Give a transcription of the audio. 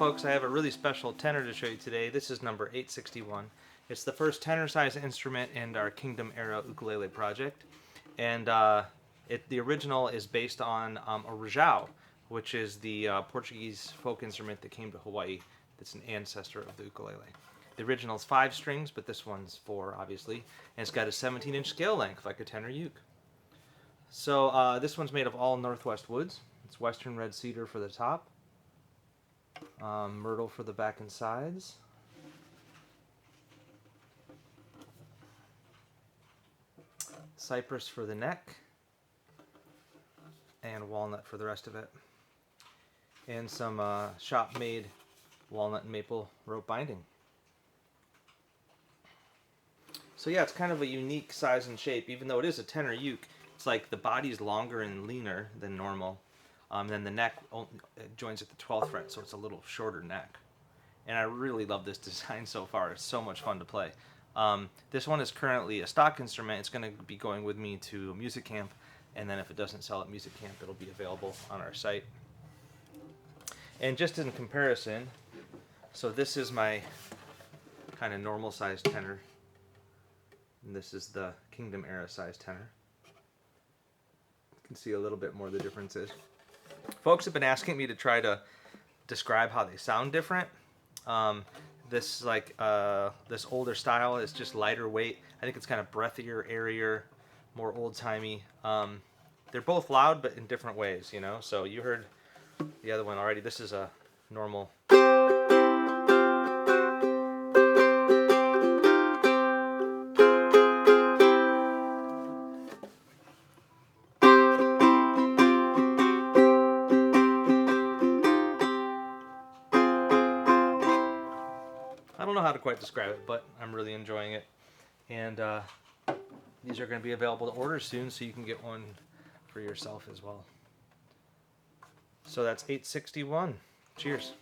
folks, I have a really special tenor to show you today. This is number 861. It's the first tenor size instrument in our Kingdom Era ukulele project. And the original is based on a rajau, which is the Portuguese folk instrument that came to Hawaii. That's an ancestor of the ukulele. The original is 5 strings, but this one's 4, obviously. And it's got a 17-inch scale length, like a tenor uke. So this one's made of all Northwest woods. It's Western red cedar for the top, Myrtle for the back and sides, cypress for the neck, and walnut for the rest of it. And some shop-made walnut and maple rope binding. So yeah, it's kind of a unique size and shape. Even though it is a tenor uke, it's like the body's longer and leaner than normal. Then the neck joins at the 12th fret, so it's a little shorter neck. And I really love this design so far. It's so much fun to play. This one is currently a stock instrument. It's going to be going with me to music camp, and then if it doesn't sell at music camp, it'll be available on our site. And just in comparison, so this is my kind of normal sized tenor, and this is the Kingdom Era size tenor. You can see a little bit more of the differences. Folks have been asking me to try to describe how they sound different. This older style is just lighter weight. I think it's kind of breathier, airier, more old-timey. They're both loud, but in different ways, you know. So you heard the other one already. This is a normal. I don't know how to quite describe it, but I'm really enjoying it. And these are going to be available to order soon, so you can get one for yourself as well. So that's 861. Cheers.